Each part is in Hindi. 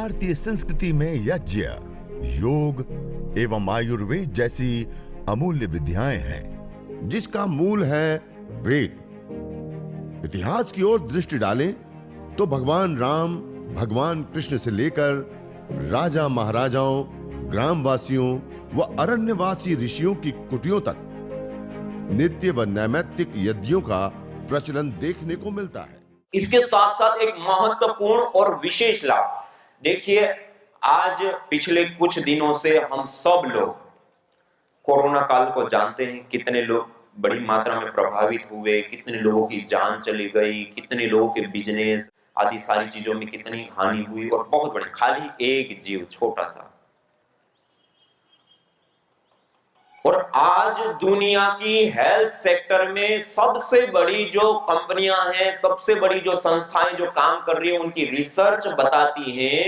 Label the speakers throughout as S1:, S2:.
S1: भारतीय संस्कृति में यज्ञ, योग एवं आयुर्वेद जैसी अमूल्य विद्याएं हैं, जिसका मूल है वेद। इतिहास की ओर दृष्टि डालें तो भगवान राम, भगवान कृष्ण से लेकर राजा महाराजाओं, ग्रामवासियों व अरण्यवासी ऋषियों की कुटियों तक नित्य व नैमित्तिक यज्ञों का प्रचलन देखने को मिलता है।
S2: इसके साथ साथ एक महत्वपूर्ण और विशेष लाभ देखिए, आज पिछले कुछ दिनों से हम सब लोग कोरोना काल को जानते हैं। कितने लोग बड़ी मात्रा में प्रभावित हुए, कितने लोगों की जान चली गई, कितने लोगों के बिजनेस आदि सारी चीजों में कितनी हानि हुई, और बहुत बड़ी, खाली एक जीव छोटा सा। और आज दुनिया की हेल्थ सेक्टर में सबसे बड़ी जो कंपनियां हैं, सबसे बड़ी जो संस्थाएं जो काम कर रही है, उनकी रिसर्च बताती है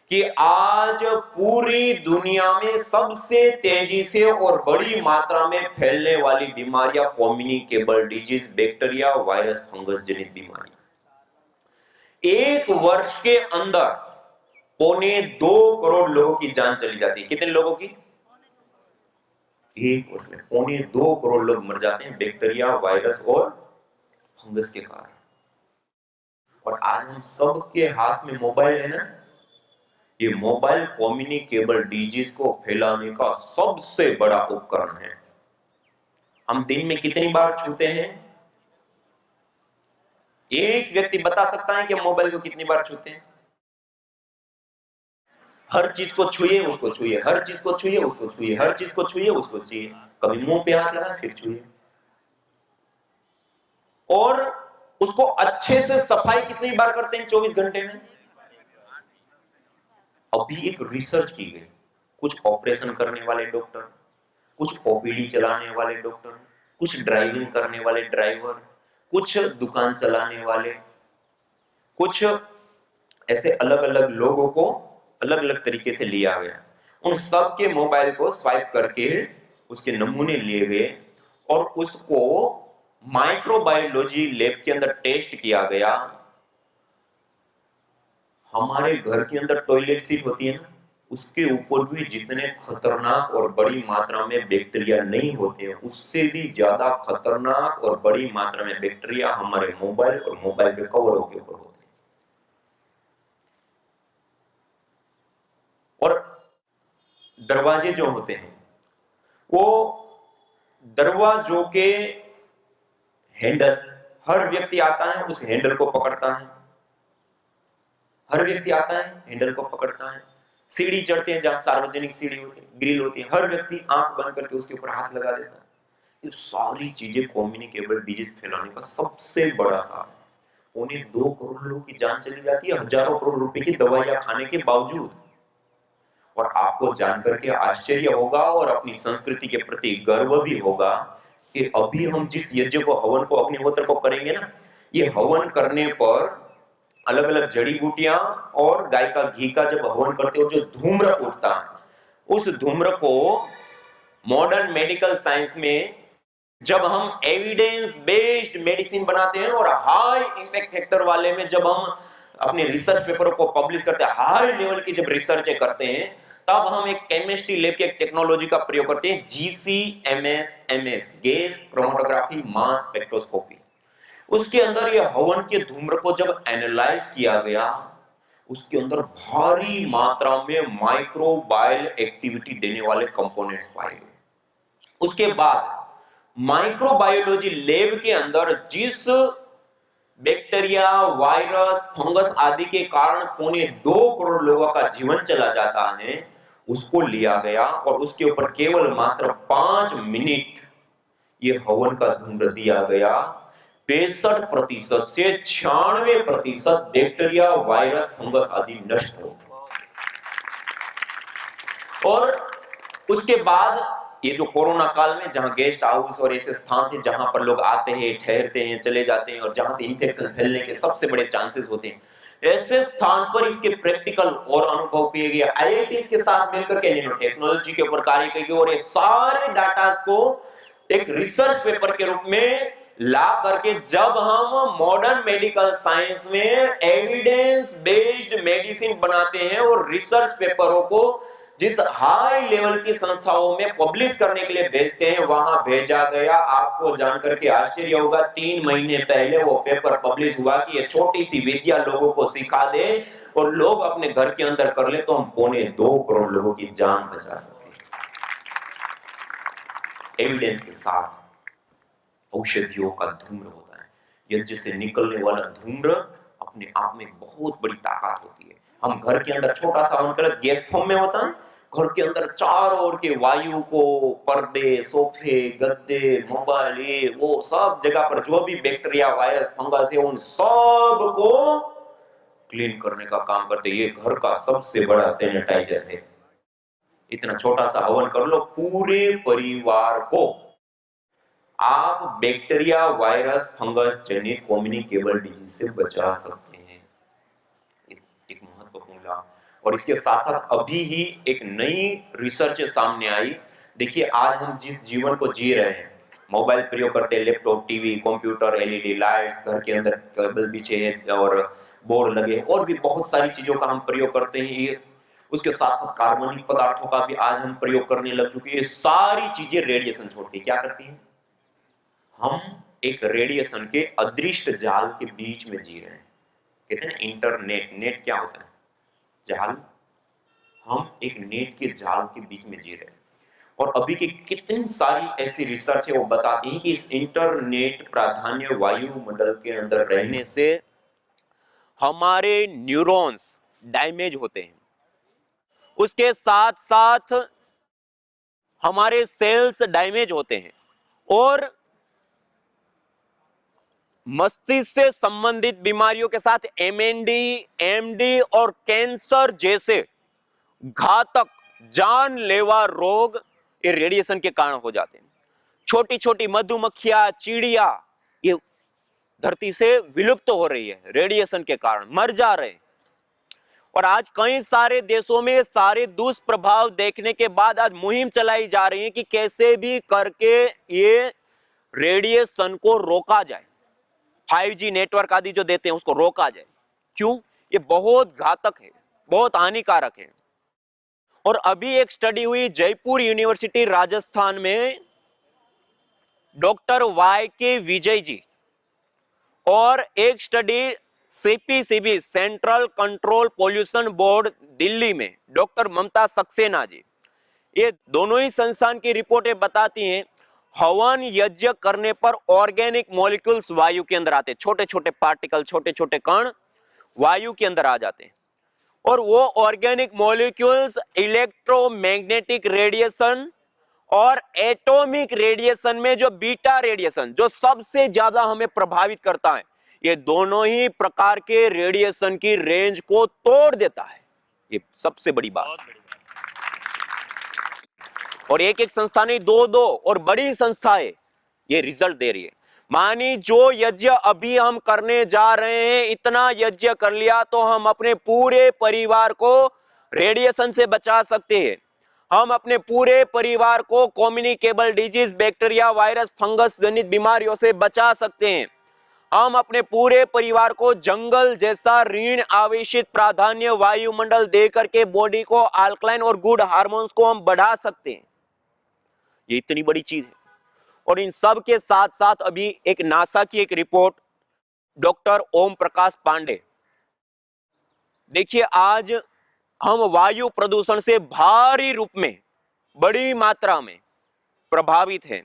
S2: कि आज पूरी दुनिया में सबसे तेजी से और बड़ी मात्रा में फैलने वाली बीमारियां communicable disease, bacteria, virus, fungus जनित बीमारी। एक वर्ष के अंदर 1.25 करोड़ लोगों की जान चली जाती है। कितने लोगों की? एक वर्ष में 2.25 करोड़ लोग मर जाते हैं बैक्टीरिया, वायरस और फंगस के कारण। और आज हम सबके हाथ में मोबाइल है ना। ये मोबाइल कम्युनिकेबल डिजीज को फैलाने का सबसे बड़ा उपकरण है। हम दिन में कितनी बार छूते हैं? एक व्यक्ति बता सकता है कि मोबाइल को कितनी बार छूते हैं? हर चीज को छुइए, उसको छुइए, हर चीज को छुइए, उसको छुइए, हर चीज को छुइए, उसको छुइए। कभी मुंह पे हाथ लगा, फिर छुइए। और उसको अच्छे से सफाई कितनी बार करते हैं 24 घंटे में? अभी एक रिसर्च की गई, कुछ ऑपरेशन करने वाले डॉक्टर, कुछ ओपीडी चलाने वाले डॉक्टर, कुछ ड्राइविंग करने वाले ड्राइवर, कुछ दुकान चलाने वाले, कुछ ऐसे अलग अलग लोगों को अलग अलग तरीके से लिया गया। उन सब के मोबाइल को स्वाइप करके उसके नमूने लिए गए और उसको माइक्रोबायोलॉजी लैब के अंदर टेस्ट किया गया। हमारे घर के अंदर टॉयलेट सीट होती है ना, उसके ऊपर भी जितने खतरनाक और बड़ी मात्रा में बैक्टीरिया नहीं होते हैं, उससे भी ज्यादा खतरनाक और बड़ी मात्रा में बैक्टीरिया हमारे मोबाइल और मोबाइल के कवरों के ऊपर होते हैं। और दरवाजे जो होते हैं, वो दरवाजों के हैंडल, हर व्यक्ति आता है उस हैंडल को पकड़ता है, हर व्यक्ति आता है हैंडल को पकड़ता है। सीढ़ी चढ़ते हैं, जहां सार्वजनिक सीढ़ी होती है, ग्रिल होती है, हर व्यक्ति आंख बंद करके उसके ऊपर हाथ लगा देता है। ये सारी चीजें कम्युनिकेबल डिजीज फैलाने का सबसे बड़ा साधन है। 2.25 करोड़ लोगों की जान चली जाती है हजारों करोड़ रुपए की दवाइयां खाने के बावजूद। और आपको जानकर के आश्चर्य होगा और अपनी संस्कृति के प्रति गर्व भी होगा कि अभी हम जिस यज्ञ को, हवन को, अग्निहोत्र को करेंगे ना, ये हवन करने पर अलग अलग जड़ी बूटियां और गाय का घी का जब हवन करते हो, जो धूम्र उठता है, उस धूम्र को मॉडर्न मेडिकल साइंस में जब हम एविडेंस बेस्ड मेडिसिन बनाते हैं और हाई इंपैक्ट फैक्टर वाले में जब हम अपने रिसर्च पेपर को पब्लिश करते हैं, हाई लेवल की जब रिसर्च करते हैं, तब हम एक केमिस्ट्री लैब की एक टेक्नोलॉजी का प्रयोग करते हैं, GCMS, gas chromatography mass spectroscopy. उसके अंदर ये हवन के धूम्र को जब एनालाइज किया गया, उसके अंदर भारी मात्रा में माइक्रोबायल एक्टिविटी देने वाले कंपोनेंट्स पाए गए। उसके बाद माइक्रोबायोलॉजी लैब के अंदर जिस बैक्टीरिया, वायरस, फंगस आदि के कारण 2.25 करोड़ लोगों का जीवन चला जाता है, उसको लिया गया और उसके ऊपर केवल मात्र 5 मिनट ये हवन का धूम्र दिया गया। 65% से 96% बैक्टीरिया, वायरस, फंगस आदि नष्ट हो गए। और उसके बाद ये जो कोरोना काल में जहां गेस्ट हाउस और ऐसे स्थान थे जहां पर लोग आते हैं, ठहरते हैं, चले जाते हैं और जहां से इंफेक्शन फैलने के सबसे बड़े चांसेस होते हैं, ऐसे स्थान पर इसके प्रैक्टिकल और अनुभव किए गए। आईआईटीज के साथ मिलकर के नैनो टेक्नोलॉजी के ऊपर कार्य किए गए और ये सारे डाटा को एक रिसर्च पेपर के रूप में ला करके जब हम मॉडर्न मेडिकल साइंस में एविडेंस बेस्ड मेडिसिन बनाते हैं और रिसर्च पेपरों को जिस हाई लेवल की संस्थाओं में पब्लिश करने के लिए भेजते हैं, वहां भेजा गया। आपको जानकर के आश्चर्य होगा, 3 महीने पहले वो पेपर पब्लिश हुआ कि ये छोटी सी विद्या लोगों को सिखा दे और लोग अपने घर के अंदर कर ले तो हम 2.25 करोड़ लोगों की जान बचा सकते हैं, एविडेंस के साथ। औषधियों का धूम्र होता है, यज्ञ से निकलने वाला धूम्र अपने आप में बहुत बड़ी ताकत होती है। हम घर के अंदर छोटा सा हवन कर गैस फॉर्म में होता है, घर के अंदर चारों ओर के वायु को, पर्दे, सोफे, गद्दे, मोबाइल, वो सब जगह पर जो भी बैक्टीरिया, वायरस, फंगस है, उन सब को क्लीन करने का काम करते। ये घर का सबसे बड़ा सैनिटाइजर है। इतना छोटा सा हवन कर लो, पूरे परिवार को आप बैक्टीरिया, वायरस, फंगस जनित कम्युनिकेबल डिजीज से बचा सकते हैं। एक महत्वपूर्ण लाभ। और इसके साथ साथ अभी ही एक नई रिसर्च सामने आई। देखिए, आज हम जिस जीवन को जी रहे हैं, मोबाइल प्रयोग करते हैं, laptop, TV, computer, LED lights, घर के अंदर केबल बिछे हैं और बोर्ड लगे, और भी बहुत सारी चीजों का हम प्रयोग करते हैं। ये उसके साथ साथ कार्बनिक पदार्थों का भी आज हम प्रयोग करने लग चुके हैं। ये सारी चीजें रेडिएशन छोड़ती है। क्या करती है? हम एक रेडिएशन के अदृश्य जाल के बीच में जी रहे हैं। कहते हैं इंटरनेट। नेट क्या होता है? जाल। हम एक नेट के जाल के बीच में जी रहे हैं। और अभी की कितनी सारी ऐसी रिसर्च है, वो बताती है कि इस इंटरनेट प्राधान्य वायुमंडल के अंदर रहने से हमारे न्यूरॉन्स डैमेज होते हैं, उसके साथ साथ हमारे सेल्स डैमेज होते हैं, और मस्तिष्क से संबंधित बीमारियों के साथ एमएनडी, एमडी और कैंसर जैसे घातक जानलेवा रोग ये रेडिएशन के कारण हो जाते हैं। छोटी छोटी मधुमक्खियां, चिड़िया, ये धरती से विलुप्त हो रही है, रेडिएशन के कारण मर जा रहे हैं। और आज कई सारे देशों में सारे दुष्प्रभाव देखने के बाद आज मुहिम चलाई जा रही है कि कैसे भी करके ये रेडिएशन को रोका जाए। 5G नेटवर्क आदि जो देते हैं उसको रोका जाए। क्यों? ये बहुत घातक है, बहुत हानिकारक है। और अभी एक स्टडी हुई जयपुर यूनिवर्सिटी राजस्थान में, डॉक्टर YK विजय जी, और एक study CPCB central control pollution board Delhi में डॉक्टर ममता सक्सेना जी, ये दोनों ही संस्थान की रिपोर्टें बताती हैं हवन यज्ञ करने पर ऑर्गेनिक मॉलिक्यूल्स वायु के अंदर आते हैं। छोटे छोटे पार्टिकल, छोटे छोटे कण वायु के अंदर आ जाते हैं, और वो ऑर्गेनिक मॉलिक्यूल्स इलेक्ट्रोमैग्नेटिक रेडिएशन और एटॉमिक रेडिएशन में जो बीटा रेडिएशन जो सबसे ज्यादा हमें प्रभावित करता है, ये दोनों ही प्रकार के रेडिएशन की रेंज को तोड़ देता है। ये सबसे बड़ी बात। और एक एक संस्था नहीं, दो और बड़ी संस्थाएं ये रिजल्ट दे रही है। मानी जो यज्ञ अभी हम करने जा रहे हैं, इतना यज्ञ कर लिया तो हम अपने पूरे परिवार को रेडिएशन से बचा सकते हैं। हम अपने पूरे परिवार को communicable disease, bacteria, virus, fungus जनित बीमारियों से बचा सकते हैं। हम अपने पूरे परिवार को जंगल जैसा ऋण आवेशित प्राधान्य वायुमंडल देकर के बॉडी को अल्कलाइन और गुड हार्मोन्स को हम बढ़ा सकते हैं। ये इतनी बड़ी चीज है। और इन सब के साथ साथ अभी एक नासा की एक रिपोर्ट, डॉक्टर ओम प्रकाश पांडे, देखिए आज हम वायु प्रदूषण से भारी रूप में, बड़ी मात्रा में प्रभावित हैं।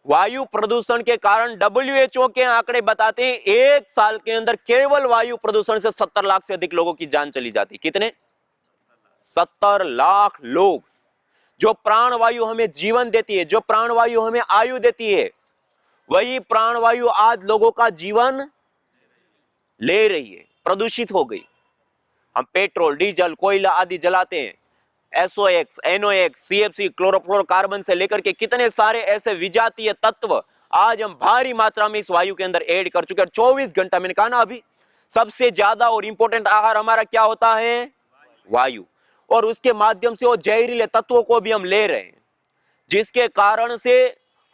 S2: वायु प्रदूषण के कारण WHO के आंकड़े बताते हैं एक साल के अंदर केवल वायु प्रदूषण से 70 लाख से अधिक लोगों की जान चली जाती। कितने? 70 लाख लोग। जो प्राणवायु हमें जीवन देती है, जो प्राणवायु हमें आयु देती है, वही प्राणवायु आज लोगों का जीवन ले रही है, प्रदूषित हो गई। हम पेट्रोल, डीजल, कोयला आदि जलाते हैं, SOx, NOx, CFC, क्लोरोफ्लोरोकार्बन से लेकर के कितने सारे ऐसे विजातीय तत्व आज हम भारी मात्रा में इस वायु के अंदर ऐड कर चुके हैं। 24 घंटा, मैंने कहा ना अभी, सबसे ज्यादा और इंपॉर्टेंट आहार हमारा क्या होता है? वायु। और उसके माध्यम से वो जहरीले तत्वों को भी हम ले रहे हैं, जिसके कारण से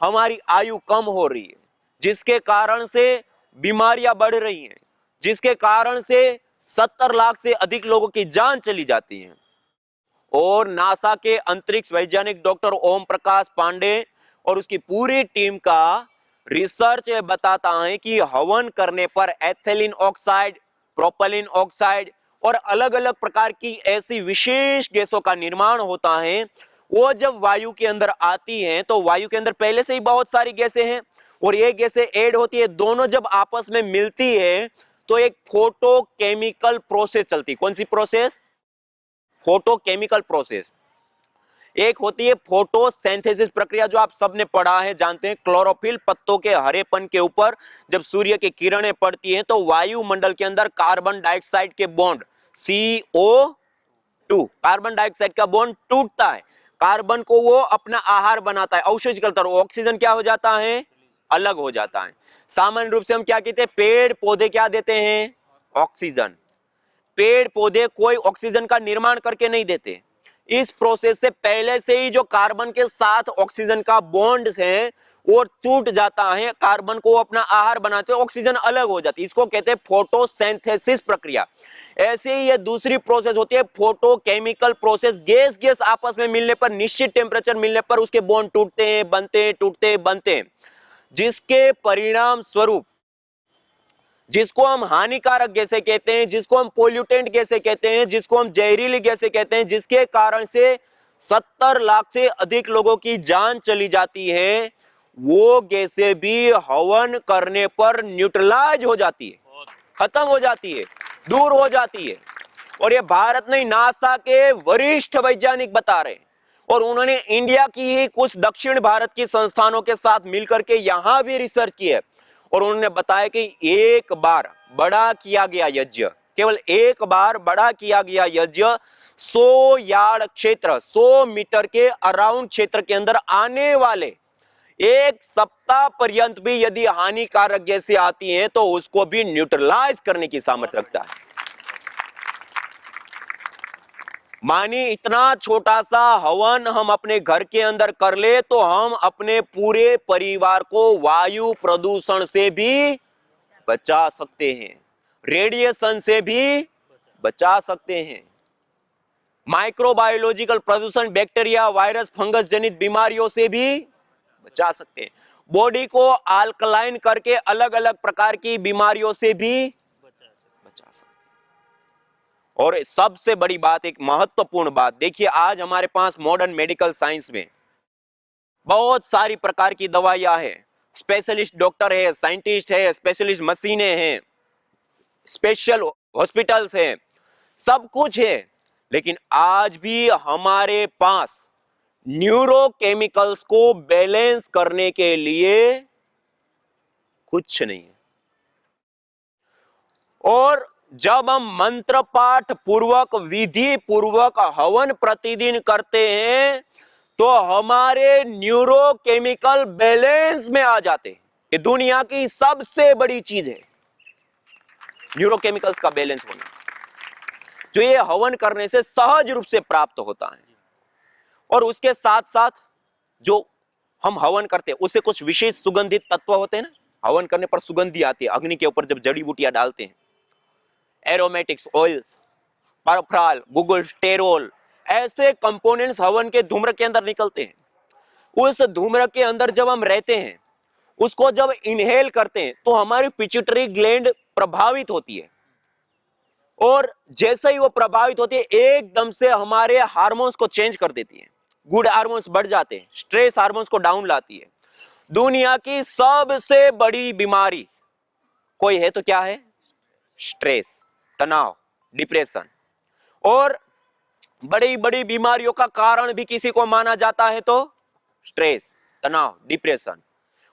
S2: हमारी आयु कम हो रही है, जिसके कारण से बीमारियां बढ़ रही हैं, जिसके कारण से 70 लाख से अधिक लोगों की जान चली जाती है। और नासा के अंतरिक्ष वैज्ञानिक डॉक्टर ओम प्रकाश पांडे और उसकी पूरी टीम का रिसर्च बताता है कि हवन करने पर एथिलीन ऑक्साइड, प्रोपेलिन ऑक्साइड और अलग अलग प्रकार की ऐसी विशेष गैसों का निर्माण होता है। वो जब वायु के अंदर आती हैं तो वायु के अंदर पहले से ही बहुत सारी गैसें हैं और ये गैसें ऐड होती है, दोनों जब आपस में मिलती है तो एक फोटोकेमिकल प्रोसेस चलती है। कौन सी प्रोसेस? Photochemical process. एक होती है फोटोसिंथेसिस प्रक्रिया, जो आप सबने पढ़ा है, जानते हैं। क्लोरोफिल पत्तों के हरेपन के ऊपर जब सूर्य की किरणें पड़ती हैं तो वायुमंडल के अंदर कार्बन डाइऑक्साइड के बॉन्ड CO2, कार्बन डाइऑक्साइड का बॉन्ड टूटता है, कार्बन को वो अपना आहार बनाता है, अवशोषित करता है, ऑक्सीजन क्या हो जाता है? अलग हो जाता है। सामान्य रूप से हम क्या कहते हैं? पेड़ पौधे क्या देते हैं? ऑक्सीजन। पेड़ पौधे कोई ऑक्सीजन का निर्माण करके नहीं देते। इस प्रोसेस से पहले से ही जो कार्बन के साथ ऑक्सीजन का बॉन्ड है वो टूट जाता है, कार्बन को अपना आहार बनाते हैं, ऑक्सीजन अलग हो जाती है। इसको कहते हैं फोटोसिंथेसिस प्रक्रिया। ऐसे ही ये दूसरी प्रोसेस होती है फोटोकेमिकल प्रोसेस। गैस गैस आपस में मिलने पर, निश्चित टेम्परेचर मिलने पर उसके बॉन्ड टूटते हैं, बनते हैं, टूटते हैं, बनते हैं, जिसके परिणाम स्वरूप जिसको हम हानिकारक गैसें कहते हैं, जिसको हम पोल्यूटेंट गैसें कहते हैं, जिसको हम जहरीली गैसें कहते हैं, जिसके कारण से 70 लाख से अधिक लोगों की जान चली जाती है, वो गैसें भी हवन करने पर न्यूट्रलाइज हो जाती है, खत्म हो जाती है, दूर हो जाती है। और ये भारत नहीं, नासा के वरिष्ठ वैज्ञानिक बता रहे हैं। और उन्होंने इंडिया की ही कुछ दक्षिण भारत की संस्थानों के साथ मिलकर के यहां भी रिसर्च की है और उन्होंने बताया कि एक बार बड़ा किया गया यज्ञ, केवल एक बार बड़ा किया गया यज्ञ 100 यार्ड क्षेत्र, 100 मीटर के अराउंड क्षेत्र के अंदर आने वाले एक सप्ताह पर्यंत भी यदि हानिकारक गैसें आती हैं तो उसको भी न्यूट्रलाइज करने की सामर्थ्य रखता है। मानी इतना छोटा सा हवन हम अपने घर के अंदर कर ले तो हम अपने पूरे परिवार को वायु प्रदूषण से भी बचा सकते हैं, रेडिएशन से भी बचा सकते हैं, माइक्रोबायोलॉजिकल प्रदूषण, बैक्टीरिया, वायरस, फंगस जनित बीमारियों से भी बचा सकते हैं, बॉडी को अल्कलाइन करके अलग अलग प्रकार की बीमारियों से भी बचा सकते हैं। और सबसे बड़ी बात, एक महत्वपूर्ण बात, देखिए आज हमारे पास मॉडर्न मेडिकल साइंस में बहुत सारी प्रकार की दवाइयां हैं, स्पेशलिस्ट डॉक्टर है, साइंटिस्ट है, स्पेशलिस्ट मशीनें हैं, स्पेशल हॉस्पिटल्स हैं, सब कुछ है, लेकिन आज भी हमारे पास न्यूरोकेमिकल्स को बैलेंस करने के लिए कुछ नहीं है। और जब हम मंत्र पाठ पूर्वक, विधि पूर्वक हवन प्रतिदिन करते हैं तो हमारे न्यूरोकेमिकल बैलेंस में आ जाते हैं। ये दुनिया की सबसे बड़ी चीज है, न्यूरोकेमिकल्स का बैलेंस होना, जो ये हवन करने से सहज रूप से प्राप्त होता है। और उसके साथ साथ जो हम हवन करते हैं उससे कुछ विशेष सुगंधित तत्व होते हैं ना, हवन करने पर सुगंधी आती है, अग्नि के ऊपर जब जड़ी बूटियां डालते हैं, एरोमेटिक्स ऑयल्स, परफ्राल, गुगुल, स्टेरोल, ऐसे कंपोनेंट्स हवन के धूम्र के अंदर निकलते हैं। उस धूम्र के अंदर जब हम रहते हैं, उसको जब इनहेल करते हैं तो हमारी पिट्यूटरी ग्लैंड प्रभावित होती है और जैसे ही वो प्रभावित होती है एकदम से हमारे हार्मोन्स को चेंज कर देती है, गुड हार्मोन्स बढ़ जाते हैं, स्ट्रेस हार्मोन्स को डाउन लाती है। दुनिया की सबसे बड़ी बीमारी कोई है तो क्या है? स्ट्रेस, तनाव, डिप्रेशन। और बड़ी बड़ी बीमारियों का कारण भी किसी को माना जाता है तो स्ट्रेस, तनाव, डिप्रेशन।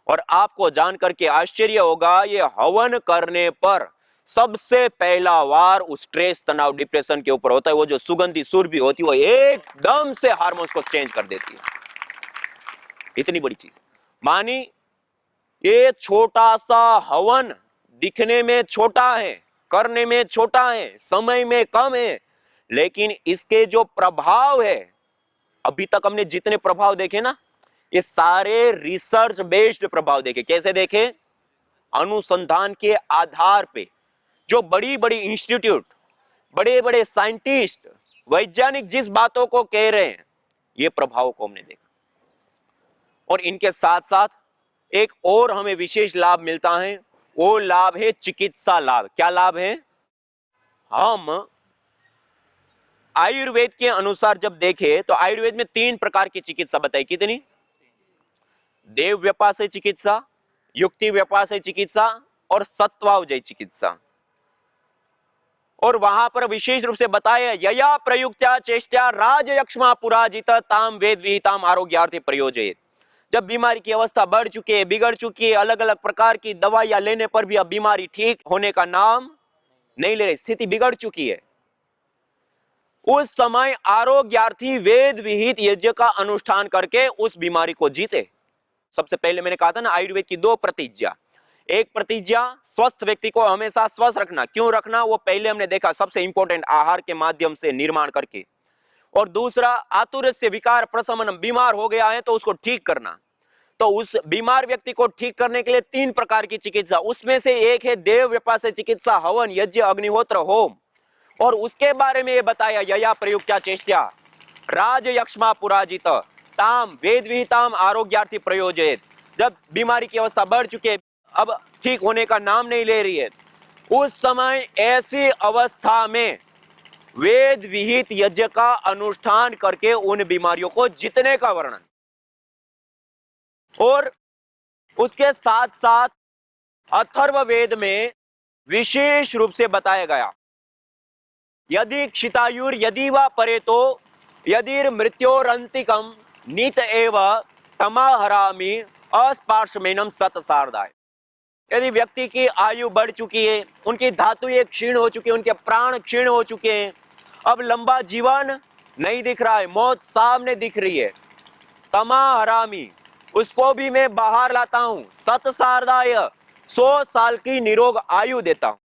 S2: और आपको जानकर के आश्चर्य होगा, ये हवन करने पर सबसे पहला वार उस स्ट्रेस, तनाव, डिप्रेशन के ऊपर होता है। वो जो सुगंधी सुरभि होती है वो एकदम से हार्मोन्स को चेंज कर देती है। इतनी बड़ी चीज मानी, ये छोटा सा हवन दिखने में छोटा है, करने में छोटा है, समय में कम है, लेकिन इसके जो प्रभाव है, अभी तक हमने जितने प्रभाव देखे ना, ये सारे रिसर्च बेस्ड प्रभाव देखे। कैसे देखे? अनुसंधान के आधार पे जो बड़ी बड़ी इंस्टीट्यूट, बड़े बड़े साइंटिस्ट, वैज्ञानिक जिस बातों को कह रहे हैं, ये प्रभाव को हमने देखा। और इनके साथ साथ एक और हमें विशेष लाभ मिलता है, वो लाभ है चिकित्सा लाभ। क्या लाभ है? हम आयुर्वेद के अनुसार जब देखें तो आयुर्वेद में 3 प्रकार की चिकित्सा बताई। कितनी? देव व्यपाशय चिकित्सा, युक्ति व्यपाशय चिकित्सा और सत्वावजय चिकित्सा। और वहां पर विशेष रूप से बताया, यया प्रयुक्त्या चेष्टा राजयक्ष्मा पुराजित ताम वेद विहिताम आरोग्यार्थे प्रयोजयेत्। जब बीमारी की अवस्था बढ़ चुकी है, बिगड़ चुकी है, अलग अलग प्रकार की दवाइयां लेने पर भी अब बीमारी ठीक होने का नाम नहीं ले रही, स्थिति बिगड़ चुकी है, उस समय आरोग्यार्थी वेद विहित यज्ञ का अनुष्ठान करके उस बीमारी को जीते। सबसे पहले मैंने कहा था ना, आयुर्वेद की 2 प्रतिज्ञा। एक प्रतिज्ञा स्वस्थ व्यक्ति को हमेशा स्वस्थ रखना। क्यों रखना? वो पहले हमने देखा, सबसे इंपॉर्टेंट आहार के माध्यम से निर्माण करके। और दूसरा आतुरस्य विकार प्रशमन, बीमार हो गया है तो उसको ठीक करना। तो उस बीमार व्यक्ति को ठीक करने के लिए 3 प्रकार की चिकित्सा, उसमें से एक है देव व्यपाशय चिकित्सा, हवन, यज्ञ, अग्निहोत्र, होम। और उसके बारे में ये बताया, यया प्रयुक्त्या चेष्टा राजयक्ष्मा पुराजित ताम वेद विहिताम आरोग्यार्थी प्रयोजयेत्। जब बीमारी की अवस्था बढ़ चुकी है, अब ठीक होने का नाम नहीं ले रही है, उस समय ऐसी अवस्था में वेद विहित यज्ञ का अनुष्ठान करके उन बीमारियों को जीतने का वर्णन। और उसके साथ साथ अथर्ववेद में विशेष रूप से बताया गया, यदि क्षितायुर यदि वा परेतो यदि मृत्योरंतिकम नीत एव तमाहरामि अस्पार्शमेनम सतसारदाय। यदि व्यक्ति की आयु बढ़ चुकी है, उनकी धातुएं क्षीण हो चुकी है, उनके प्राण क्षीण हो चुके हैं, अब लंबा जीवन नहीं दिख रहा है, मौत सामने दिख रही है, तमाहरामि, उसको भी मैं बाहर लाता हूं, सतसारदाय, 100 साल की निरोग आयु देता हूं।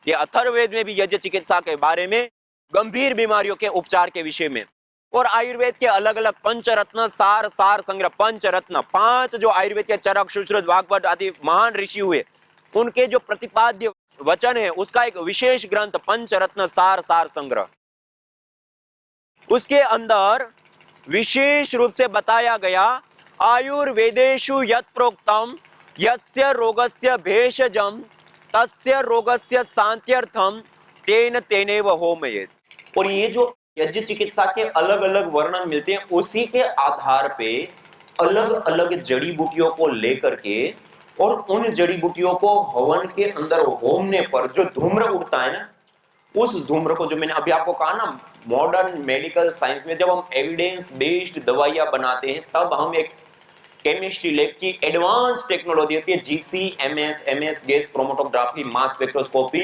S2: ये अथर्ववेद में भी यज्ञ चिकित्सा के बारे में, गंभीर बीमारियों के उपचार के विषय में। और आयुर्वेद के अलग अलग पंचरत्न, सार संग्रह, पंचरत्न, 5 जो आयुर्वेद के चरक, सुश्रुत, वाग्भट आदि महान ऋषि हुए, उनके जो प्रतिपाद्य वचन है, उसका एक विशेष ग्रंथ पंचरत्न सार संग्रह। उसके अंदर विशेष रूप से बताया गया, आयुर्वेदेषु यत् प्रोक्तम यस्य रोगस्य भेषजम तस्य रोगस्य शांत्यर्थम तेन तेनेव होमयेत्। और ये जो यज्ञ चिकित्सा के अलग अलग वर्णन मिलते हैं, उसी के आधार पे अलग अलग जड़ी बूटियों को लेकर के, और उन जड़ी बूटियों को हवन के अंदर होमने पर जो धूम्र उठता है ना, उस धूम्र को, जो मैंने अभी आपको कहा ना, मॉडर्न मेडिकल साइंस में जब हम एविडेंस बेस्ड दवाइयां बनाते हैं, तब हम एक केमिस्ट्री लैब की एडवांस टेक्नोलॉजी होती है, GC-MS, MS gas chromatography, mass spectroscopy,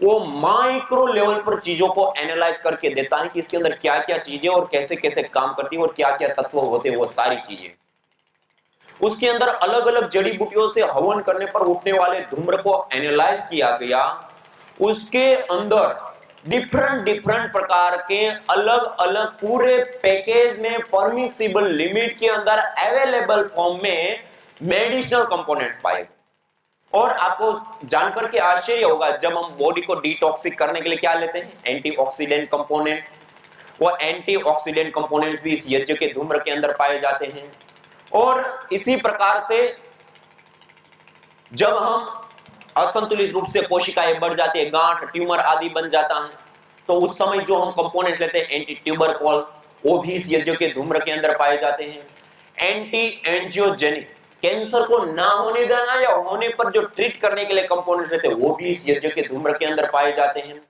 S2: वो माइक्रो लेवल पर चीजों को एनालाइज करके देता है कि इसके अंदर क्या क्या चीजें और कैसे कैसे काम करती है और क्या क्या तत्व होते हैं, वो सारी चीजें। उसके अंदर अलग अलग जड़ी बूटियों से हवन करने पर उठने वाले धूम्र को एनालाइज किया गया। उसके अंदर डिफरेंट प्रकार के अलग अलग पूरे पैकेज में परमिसिबल लिमिट के अंदर अवेलेबल फॉर्म में मेडिसिनल कंपोनेंट्स पाए। और आपको जानकर के आश्चर्य होगा, जब हम बॉडी को डिटॉक्सिक करने के लिए क्या लेते हैं, एंटीऑक्सीडेंट कंपोनेंट्स, वो एंटीऑक्सीडेंट कंपोनेंट्स भी इस यज्ञ के धूम्र के अंदर पाए जाते हैं। और इसी प्रकार से जब हम असंतुलित रूप से कोशिकाएं बढ़ जाती है, गांठ, ट्यूमर आदि बन जाता है, तो उस समय जो हम कंपोनेंट लेते हैं एंटी ट्यूबरकॉल, वो भी इस यज्ञ के धूम्र के अंदर पाए जाते हैं। एंटी एंजियोजेनिक, कैंसर को ना होने देना या होने पर जो ट्रीट करने के लिए कंपोनेंट लेते हैं, वो भी इस यज्ञ के धूम्र के अंदर पाए जाते हैं।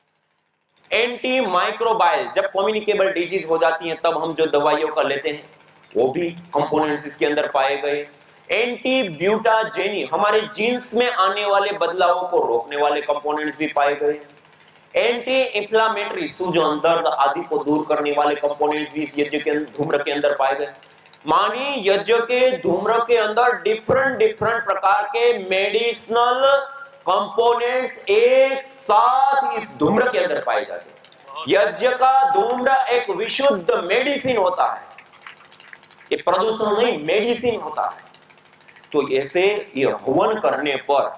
S2: एंटी माइक्रोबाइल, जब कम्युनिकेबल डिजीज हो जाती है तब हम जो दवाइयों का लेते हैं, वो भी कंपोनेंट्स इसके अंदर पाए गए। एंटी ब्यूटाजेनी, हमारे जीन्स में आने वाले बदलावों को रोकने वाले कंपोनेंट्स भी पाए गए। एंटी इंफ्लेमेटरी, सूजन, दर्द आदि को दूर करने वाले कंपोनेंट्स भी इस यज्ञ के धूम्र के अंदर पाए गए। मानी यज्ञ के धूम्र के अंदर डिफरेंट प्रकार के मेडिसिनल कंपोनेंट्स एक साथ इस धूम्र के अंदर पाए जाते हैं। यज्ञ का धूम्र एक विशुद्ध मेडिसिन होता है, ये प्रदूषण नहीं, मेडिसिन होता है। तो ऐसे ये हवन करने पर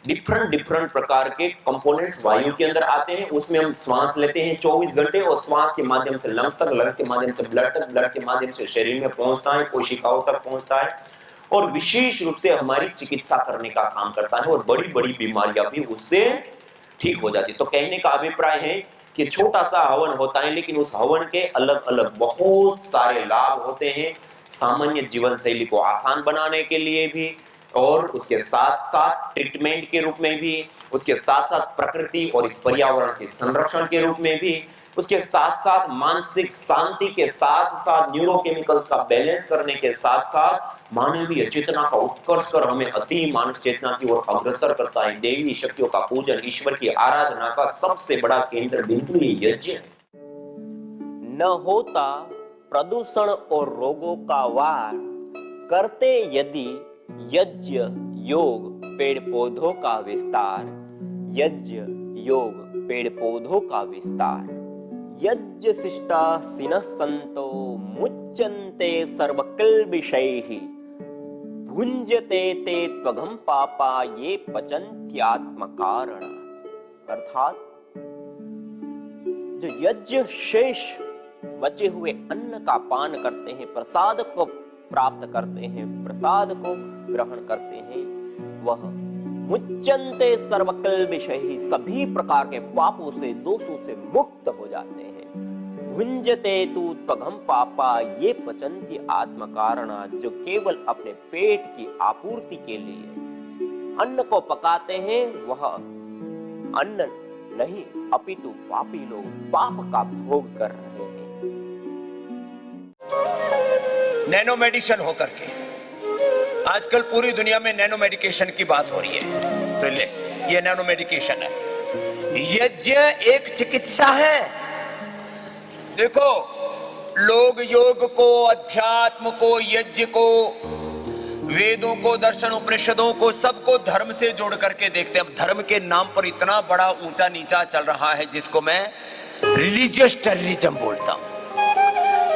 S2: डिफरेंट डिफरेंट प्रकार के कंपोनेंट्स वायु के अंदर आते हैं, उसमें हम श्वास लेते हैं 24 घंटे, और श्वास के माध्यम से लंग्स तक, लंग्स के माध्यम से ब्लड तक, ब्लड के माध्यम से शरीर में पहुंचता है, कोशिकाओं तक पहुंचता है, और विशेष रूप से हमारी चिकित्सा करने का काम करता है, और बड़ी बड़ी बीमारियां भी उससे ठीक हो जाती है। तो कहने का अभिप्राय है कि छोटा सा हवन होता है, लेकिन उस हवन के अलग अलग बहुत सारे लाभ होते हैं, सामान्य जीवन शैली को आसान बनाने के लिए भी, और उसके साथ साथ ट्रीटमेंट के रूप में भी, उसके साथ साथ प्रकृति और इस पर्यावरण के संरक्षण के रूप में भी, उसके साथ साथ मानसिक शांति के साथ साथ न्यूरोकेमिकल्स का बैलेंस करने के साथ साथ मानवीय चेतना का उत्कर्ष कर हमें अति मानव चेतना की ओर अग्रसर करता है। देवी शक्तियों का पूजन, ईश्वर की आराधना का सबसे बड़ा केंद्र बिंदु ये यज्ञ है।
S3: न होता प्रदूषण और रोगों का वार, करते यदि यज्ञ योग पेड़ पौधों का विस्तार, यज्ञ योग पेड़ पौधों का विस्तार। यज्ञ शिष्टा सिनः संतो मुच्यन्ते सर्वकिल्बिषैः, भुञ्जते ते त्वघं पापा ये पचन्त्यात्म कारण। अर्थात जो यज्ञ शेष बचे हुए अन्न का पान करते हैं, प्रसाद को प्राप्त करते हैं, प्रसाद को ग्रहण करते हैं, वह मुच्यन्ते सर्वकिल्बिषैः, सभी प्रकार के पापों से, दोषों से मुक्त हो जाते हैं। भुञ्जते तु त्वघं पापा ये पचन्ति आत्म कारणा, जो केवल अपने पेट की आपूर्ति के लिए अन्न को पकाते हैं, वह अन्न नहीं अपितु पापी लोग पाप का भोग कर रहे हैं।
S4: नैनो मेडिसिन होकर के आजकल पूरी दुनिया में नैनो मेडिकेशन की बात हो रही है। तो ले, ये नैनो मेडिकेशन है। यज्ञ एक चिकित्सा है। देखो, लोग योग को, अध्यात्म को, यज्ञ को, वेदों को, दर्शन उपनिषदों को, सबको धर्म से जोड़ करके देखते हैं। अब धर्म के नाम पर इतना बड़ा ऊंचा नीचा चल रहा है, जिसको मैं रिलीजियस टेररिज्म बोलता हूं।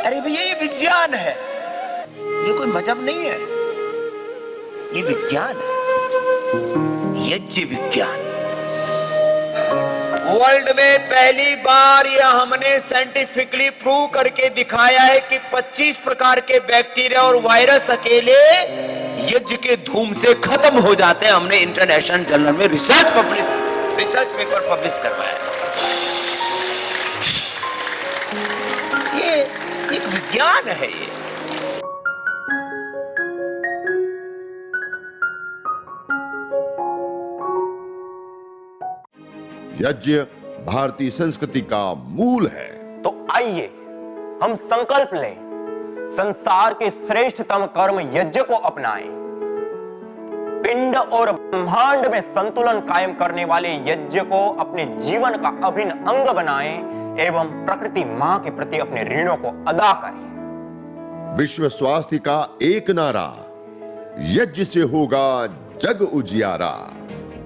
S4: अरे भैया, ये विज्ञान है, ये कोई मजहब नहीं है, ये विज्ञान है, यज्ञ विज्ञान। वर्ल्ड में पहली बार यह हमने साइंटिफिकली प्रूव करके दिखाया है कि 25 प्रकार के बैक्टीरिया और वायरस अकेले यज्ञ के धूम से खत्म हो जाते हैं। हमने इंटरनेशनल जर्नल में रिसर्च पेपर पब्लिश करवाया। ये एक विज्ञान है। ये
S1: यज्ञ भारतीय संस्कृति का मूल है।
S3: तो आइए हम संकल्प लें, संसार के श्रेष्ठतम कर्म यज्ञ को अपनाएं। पिंड और ब्रह्मांड में संतुलन कायम करने वाले यज्ञ को अपने जीवन का अभिन्न अंग बनाएं एवं प्रकृति मां के प्रति अपने ऋणों को अदा करें।
S1: विश्व स्वास्थ्य का एक नारा, यज्ञ से होगा जग उजियारा।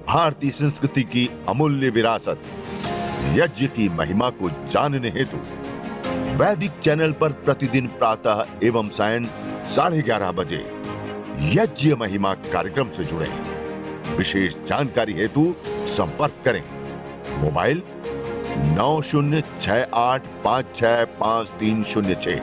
S1: भारतीय संस्कृति की अमूल्य विरासत यज्ञ की महिमा को जानने हेतु वैदिक चैनल पर प्रतिदिन प्रातः एवं सायं 11:30 बजे यज्ञ महिमा कार्यक्रम से जुड़े। विशेष जानकारी हेतु संपर्क करें। मोबाइल 9068565306।